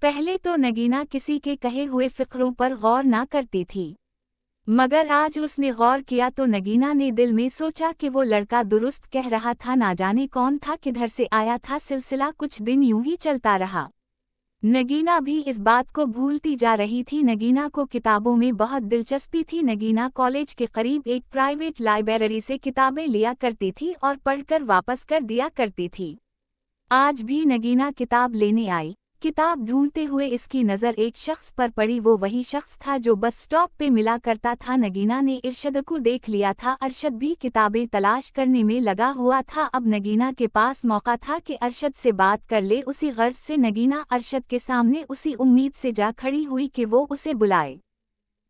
पहले तो नगीना किसी के कहे हुए फ़िक्रों पर गौर ना करती थी, मगर आज उसने गौर किया तो नगीना ने दिल में सोचा कि वो लड़का दुरुस्त कह रहा था। ना जाने कौन था, किधर से आया था। सिलसिला कुछ दिन यूं ही चलता रहा। नगीना भी इस बात को भूलती जा रही थी। नगीना को किताबों में बहुत दिलचस्पी थी। नगीना कॉलेज के करीब एक प्राइवेट लाइब्रेरी से किताबें लिया करती थी और पढ़कर वापस कर दिया करती थी। आज भी नगीना किताब लेने आई। किताब ढूंढते हुए इसकी नज़र एक शख्स पर पड़ी। वो वही शख्स था जो बस स्टॉप पे मिला करता था। नगीना ने अरशद को देख लिया था। अरशद भी किताबें तलाश करने में लगा हुआ था। अब नगीना के पास मौका था कि अरशद से बात कर ले। उसी गर्ज से नगीना अरशद के सामने उसी उम्मीद से जा खड़ी हुई कि वो उसे बुलाए।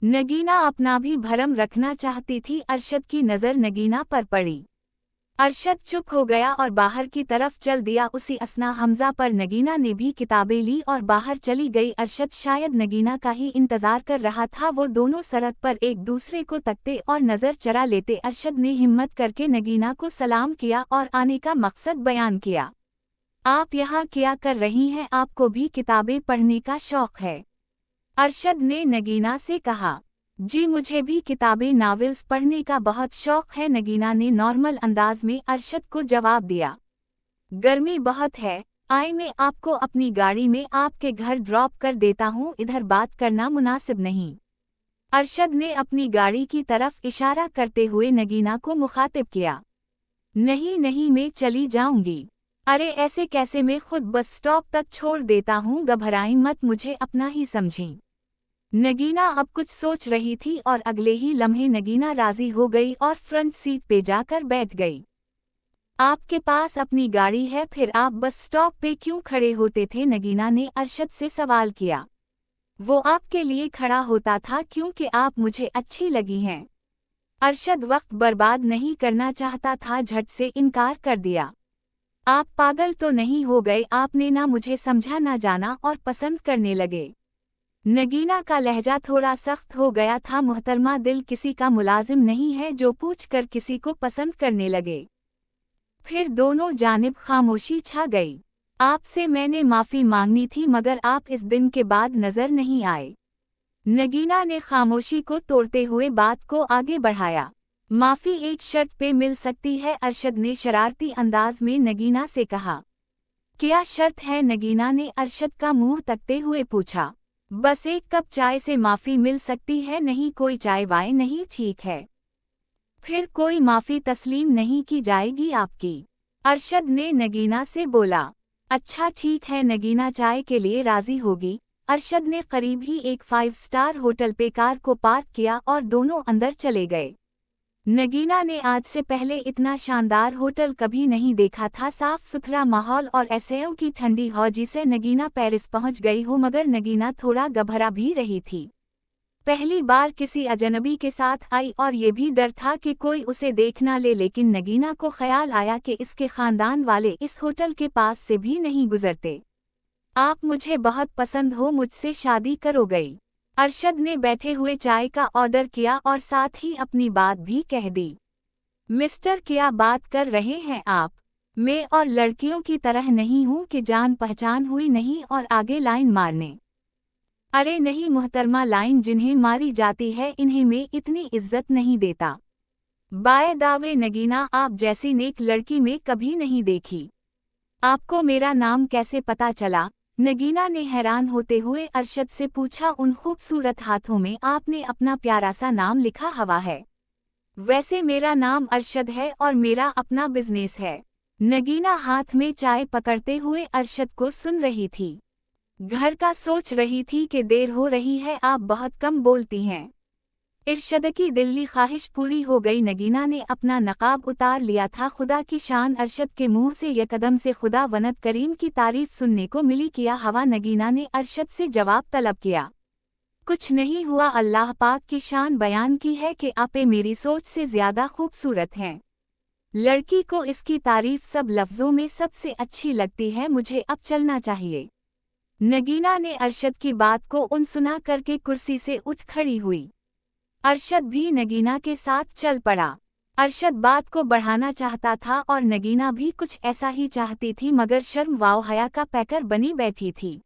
नगीना अपना भी भरम रखना चाहती थी। अरशद की नज़र नगीना पर पड़ी। अरशद चुप हो गया और बाहर की तरफ चल दिया। उसी असना हमजा पर नगीना ने भी किताबें ली और बाहर चली गई। अरशद शायद नगीना का ही इंतजार कर रहा था। वो दोनों सड़क पर एक दूसरे को तकते और नज़र चरा लेते। अरशद ने हिम्मत करके नगीना को सलाम किया और आने का मकसद बयान किया। आप यहाँ क्या कर रही हैं? आपको भी किताबें पढ़ने का शौक है? अरशद ने नगीना से कहा। जी, मुझे भी किताबें नावल्स पढ़ने का बहुत शौक है, नगीना ने नॉर्मल अंदाज में अरशद को जवाब दिया। गर्मी बहुत है, आए मैं आपको अपनी गाड़ी में आपके घर ड्रॉप कर देता हूँ, इधर बात करना मुनासिब नहीं। अरशद ने अपनी गाड़ी की तरफ इशारा करते हुए नगीना को मुखातिब किया। नहीं नहीं, मैं चली जाऊंगी। अरे ऐसे कैसे, मैं खुद बस स्टॉप तक छोड़ देता हूँ, घबराई मत, मुझे अपना ही समझें। नगीना अब कुछ सोच रही थी और अगले ही लम्हे नगीना राजी हो गई और फ्रंट सीट पे जाकर बैठ गई। आपके पास अपनी गाड़ी है, फिर आप बस स्टॉप पे क्यों खड़े होते थे? नगीना ने अरशद से सवाल किया। वो आपके लिए खड़ा होता था क्योंकि आप मुझे अच्छी लगी हैं। अरशद वक्त बर्बाद नहीं करना चाहता था, झट से इनकार कर दिया। आप पागल तो नहीं हो गए? आपने ना मुझे समझा ना जाना और पसंद करने लगे। नगीना का लहजा थोड़ा सख्त हो गया था। मोहतरमा, दिल किसी का मुलाजिम नहीं है जो पूछकर किसी को पसंद करने लगे। फिर दोनों जानिब खामोशी छा गई। आपसे मैंने माफ़ी मांगनी थी मगर आप इस दिन के बाद नज़र नहीं आए। नगीना ने खामोशी को तोड़ते हुए बात को आगे बढ़ाया। माफ़ी एक शर्त पे मिल सकती है, अरशद ने शरारती अंदाज में नगीना से कहा। क्या शर्त है? नगीना ने अरशद का मुंह तकते हुए पूछा। बस एक कप चाय से माफ़ी मिल सकती है, नहीं कोई चाय वाय नहीं, ठीक है? फिर कोई माफ़ी तस्लीम नहीं की जाएगी आपकी, अरशद ने नगीना से बोला। अच्छा ठीक है, नगीना चाय के लिए राज़ी होगी। अरशद ने करीब ही एक 5 स्टार होटल पे कार को पार्क किया और दोनों अंदर चले गए। नगीना ने आज से पहले इतना शानदार होटल कभी नहीं देखा था। साफ सुथरा माहौल और एसएओ की ठंडी हवा जिसे नगीना पेरिस पहुंच गई हो, मगर नगीना थोड़ा घबरा भी रही थी। पहली बार किसी अजनबी के साथ आई और ये भी डर था कि कोई उसे देख ना ले, लेकिन नगीना को ख्याल आया कि इसके खानदान वाले इस होटल के पास से भी नहीं गुजरते। आप मुझे बहुत पसंद हो, मुझसे शादी करोगी? अरशद ने बैठे हुए चाय का ऑर्डर किया और साथ ही अपनी बात भी कह दी। मिस्टर, क्या बात कर रहे हैं आप? मैं और लड़कियों की तरह नहीं हूँ कि जान पहचान हुई नहीं और आगे लाइन मारने। अरे नहीं मुहतरमा, लाइन जिन्हें मारी जाती है इन्हें मैं इतनी इज्जत नहीं देता। बाय दावे नगीना, आप जैसी नेक लड़की में कभी नहीं देखी। आपको मेरा नाम कैसे पता चला? नगीना ने हैरान होते हुए अरशद से पूछा। उन खूबसूरत हाथों में आपने अपना प्यारा सा नाम लिखा हुआ है। वैसे मेरा नाम अरशद है और मेरा अपना बिजनेस है। नगीना हाथ में चाय पकड़ते हुए अरशद को सुन रही थी। घर का सोच रही थी कि देर हो रही है, आप बहुत कम बोलती हैं। इरशद की दिल्ली ख्वाहिश पूरी हो गई। नगीना ने अपना नकाब उतार लिया था। खुदा की शान, अरशद के मुंह से यकदम से खुदा वनत करीम की तारीफ सुनने को मिली। किया हवा? नगीना ने अरशद से जवाब तलब किया। कुछ नहीं हुआ, अल्लाह पाक की शान बयान की है कि आप मेरी सोच से ज्यादा खूबसूरत हैं। लड़की को इसकी तारीफ सब लफ्जों में सबसे अच्छी लगती है। मुझे अब चलना चाहिए। नगीना ने अरशद की बात को अनसुना करके कुर्सी से उठ खड़ी हुई। अरशद भी नगीना के साथ चल पड़ा। अरशद बात को बढ़ाना चाहता था और नगीना भी कुछ ऐसा ही चाहती थी, मगर शर्म वाव हया का पैकर बनी बैठी थी।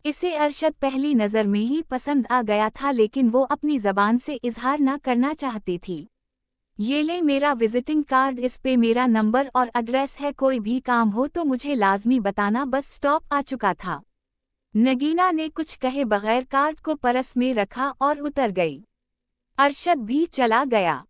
इसे अरशद पहली नज़र में ही पसंद आ गया था, लेकिन वो अपनी ज़बान से इजहार ना करना चाहती थी। ये ले मेरा विजिटिंग कार्ड, इस पे मेरा नंबर और एड्रेस है, कोई भी काम हो तो मुझे लाजमी बताना। बस स्टॉप आ चुका था। नगीना ने कुछ कहे बगैर कार्ड को पर्स में रखा और उतर गई। अरशद भी चला गया।